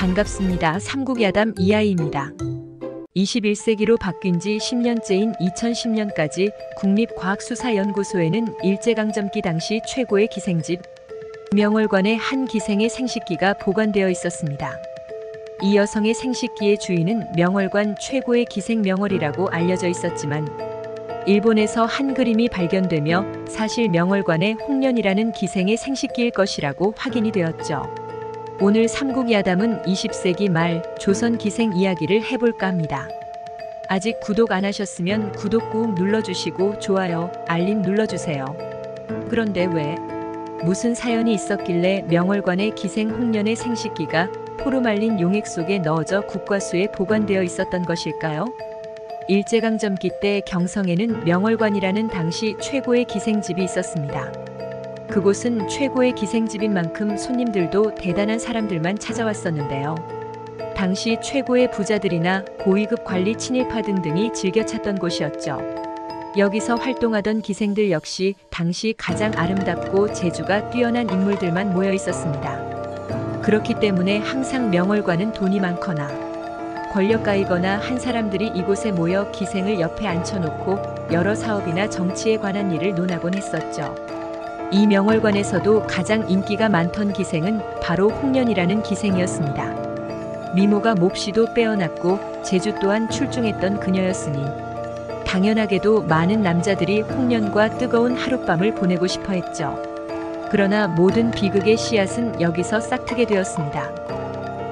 반갑습니다. 삼국야담 이하이입니다. 21세기로 바뀐 지 10년째인 2010년까지 국립과학수사연구소에는 일제강점기 당시 최고의 기생집 명월관의 한 기생의 생식기가 보관되어 있었습니다. 이 여성의 생식기의 주인은 명월관 최고의 기생 명월이라고 알려져 있었지만 일본에서 한 그림이 발견되며 사실 명월관의 홍련이라는 기생의 생식기일 것이라고 확인이 되었죠. 오늘 삼국야담은 20세기 말 조선 기생 이야기를 해볼까 합니다. 아직 구독 안 하셨으면 구독 꾹 눌러주시고 좋아요, 알림 눌러주세요. 그런데 왜? 무슨 사연이 있었길래 명월관의 기생 홍련의 생식기가 포로 말린 용액 속에 넣어져 국과수에 보관되어 있었던 것일까요? 일제강점기 때 경성에는 명월관이라는 당시 최고의 기생집이 있었습니다. 그곳은 최고의 기생집인 만큼 손님들도 대단한 사람들만 찾아왔었는데요. 당시 최고의 부자들이나 고위급 관리 친일파 등등이 즐겨 찾던 곳이었죠. 여기서 활동하던 기생들 역시 당시 가장 아름답고 재주가 뛰어난 인물들만 모여 있었습니다. 그렇기 때문에 항상 명월관은 돈이 많거나 권력가이거나 한 사람들이 이곳에 모여 기생을 옆에 앉혀놓고 여러 사업이나 정치에 관한 일을 논하곤 했었죠. 이 명월관에서도 가장 인기가 많던 기생은 바로 홍련이라는 기생이었습니다. 미모가 몹시도 빼어났고 재주 또한 출중했던 그녀였으니 당연하게도 많은 남자들이 홍련과 뜨거운 하룻밤을 보내고 싶어 했죠. 그러나 모든 비극의 씨앗은 여기서 싹트게 되었습니다.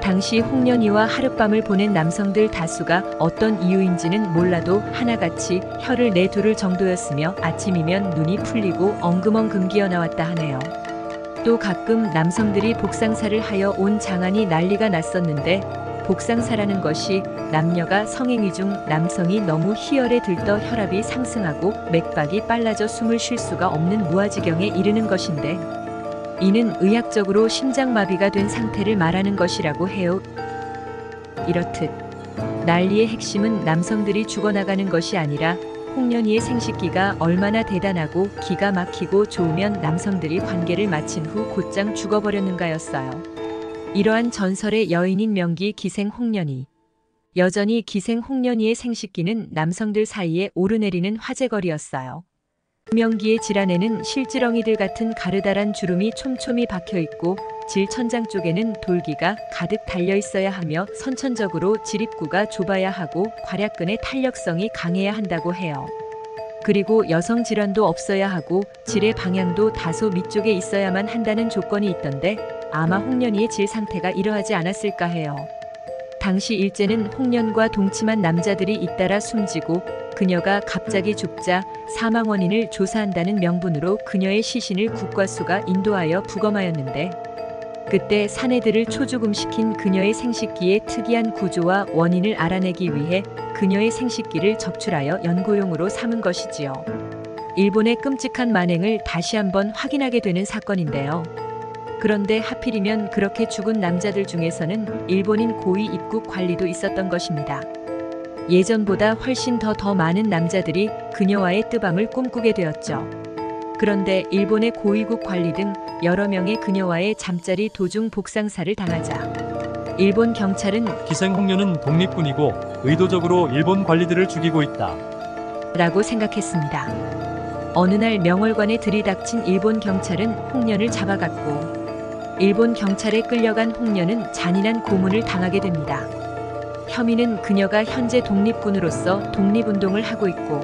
당시 홍련이와 하룻밤을 보낸 남성들 다수가 어떤 이유인지는 몰라도 하나같이 혀를 내두를 정도였으며 아침이면 눈이 풀리고 엉금엉금 기어나왔다 하네요. 또 가끔 남성들이 복상사를 하여 온 장안이 난리가 났었는데 복상사라는 것이 남녀가 성행위 중 남성이 너무 희열에 들떠 혈압이 상승하고 맥박이 빨라져 숨을 쉴 수가 없는 무아지경에 이르는 것인데 이는 의학적으로 심장마비가 된 상태를 말하는 것이라고 해요. 이렇듯 난리의 핵심은 남성들이 죽어나가는 것이 아니라 홍련이의 생식기가 얼마나 대단하고 기가 막히고 좋으면 남성들이 관계를 마친 후 곧장 죽어버렸는가였어요. 이러한 전설의 여인인 명기 기생 홍련이. 여전히 기생 홍련이의 생식기는 남성들 사이에 오르내리는 화제거리였어요. 명기의 질안에는 실지렁이들 같은 가르다란 주름이 촘촘히 박혀있고 질천장 쪽에는 돌기가 가득 달려있어야 하며 선천적으로 질입구가 좁아야 하고 괄약근의 탄력성이 강해야 한다고 해요. 그리고 여성 질환도 없어야 하고 질의 방향도 다소 밑쪽에 있어야만 한다는 조건이 있던데 아마 홍련이의 질 상태가 이러하지 않았을까 해요. 당시 일제는 홍련과 동침한 남자들이 잇따라 숨지고 그녀가 갑자기 죽자 사망 원인을 조사한다는 명분으로 그녀의 시신을 국과수가 인도하여 부검하였는데 그때 사내들을 초죽음시킨 그녀의 생식기의 특이한 구조와 원인을 알아내기 위해 그녀의 생식기를 적출하여 연구용으로 삼은 것이지요. 일본의 끔찍한 만행을 다시 한번 확인하게 되는 사건인데요. 그런데 하필이면 그렇게 죽은 남자들 중에서는 일본인 고위 입국 관리도 있었던 것입니다. 예전보다 훨씬 더 많은 남자들이 그녀와의 뜨밤을 꿈꾸게 되었죠. 그런데 일본의 고위국 관리 등 여러 명의 그녀와의 잠자리 도중 복상사를 당하자 일본 경찰은 기생 홍련은 독립군이고 의도적으로 일본 관리들을 죽이고 있다 라고 생각했습니다. 어느 날 명월관에 들이닥친 일본 경찰은 홍련을 잡아갔고 일본 경찰에 끌려간 홍련은 잔인한 고문을 당하게 됩니다. 혐의는 그녀가 현재 독립군으로서 독립운동을 하고 있고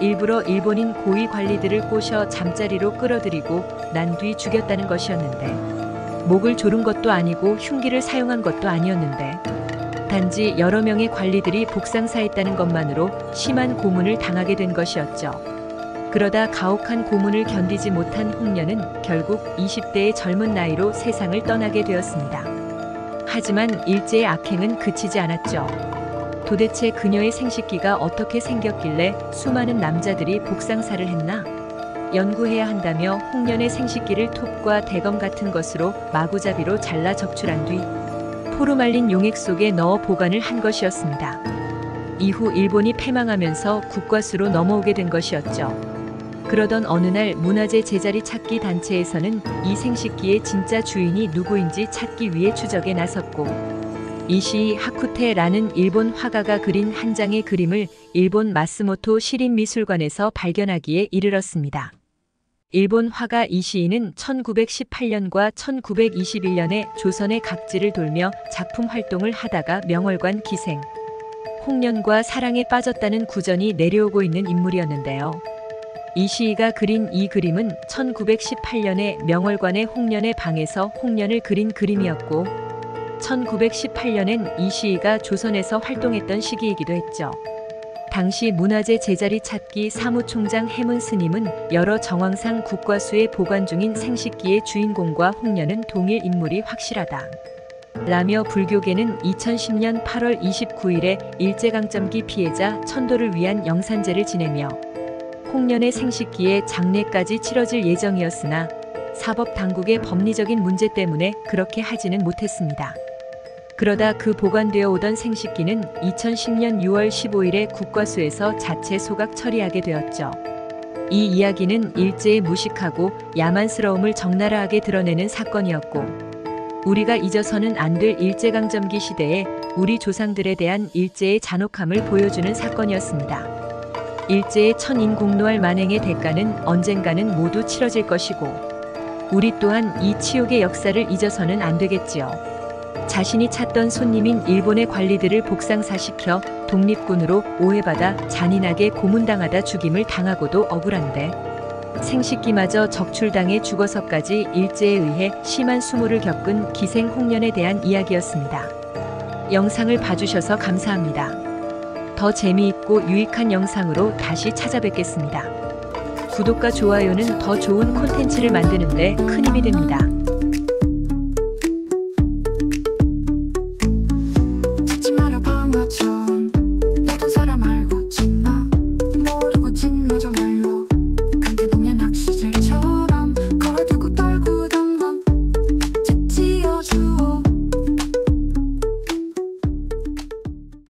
일부러 일본인 고위 관리들을 꼬셔 잠자리로 끌어들이고 난 뒤 죽였다는 것이었는데 목을 조른 것도 아니고 흉기를 사용한 것도 아니었는데 단지 여러 명의 관리들이 복상사했다는 것만으로 심한 고문을 당하게 된 것이었죠. 그러다 가혹한 고문을 견디지 못한 홍련은 결국 20대의 젊은 나이로 세상을 떠나게 되었습니다. 하지만 일제의 악행은 그치지 않았죠. 도대체 그녀의 생식기가 어떻게 생겼길래 수많은 남자들이 복상사를 했나? 연구해야 한다며 홍련의 생식기를 톱과 대검 같은 것으로 마구잡이로 잘라 적출한 뒤 포로 말린 용액 속에 넣어 보관을 한 것이었습니다. 이후 일본이 패망하면서 국과수로 넘어오게 된 것이었죠. 그러던 어느 날 문화재 제자리 찾기 단체에서는 이 생식기의 진짜 주인이 누구인지 찾기 위해 추적에 나섰고 이시이 하쿠테라는 일본 화가가 그린 한 장의 그림을 일본 마스모토 시린미술관에서 발견하기에 이르렀습니다. 일본 화가 이시이는 1918년과 1921년에 조선의 각지를 돌며 작품 활동을 하다가 명월관 기생, 홍련과 사랑에 빠졌다는 구전이 내려오고 있는 인물이었는데요. 이시이가 그린 이 그림은 1918년에 명월관의 홍련의 방에서 홍련을 그린 그림이었고 1918년엔 이시이가 조선에서 활동했던 시기이기도 했죠. 당시 문화재 제자리 찾기 사무총장 해문 스님은 여러 정황상 국과수에 보관 중인 생식기의 주인공과 홍련은 동일 인물이 확실하다 라며 불교계는 2010년 8월 29일에 일제강점기 피해자 천도를 위한 영산제를 지내며 홍련의 생식기에 장례까지 치러질 예정이었으나 사법당국의 법리적인 문제 때문에 그렇게 하지는 못했습니다. 그러다 그 보관되어 오던 생식기는 2010년 6월 15일에 국과수에서 자체 소각 처리하게 되었죠. 이 이야기는 일제의 무식하고 야만스러움을 적나라하게 드러내는 사건이었고 우리가 잊어서는 안 될 일제강점기 시대에 우리 조상들에 대한 일제의 잔혹함을 보여주는 사건이었습니다. 일제의 천인공노할 만행의 대가는 언젠가는 모두 치러질 것이고 우리 또한 이 치욕의 역사를 잊어서는 안 되겠지요. 자신이 찾던 손님인 일본의 관리들을 복상사시켜 독립군으로 오해받아 잔인하게 고문당하다 죽임을 당하고도 억울한데 생식기마저 적출당해 죽어서까지 일제에 의해 심한 수모를 겪은 기생 홍련에 대한 이야기였습니다. 영상을 봐주셔서 감사합니다. 더 재미있고 유익한 영상으로 다시 찾아뵙겠습니다. 구독과 좋아요는 더 좋은 콘텐츠를 만드는 데 큰 힘이 됩니다.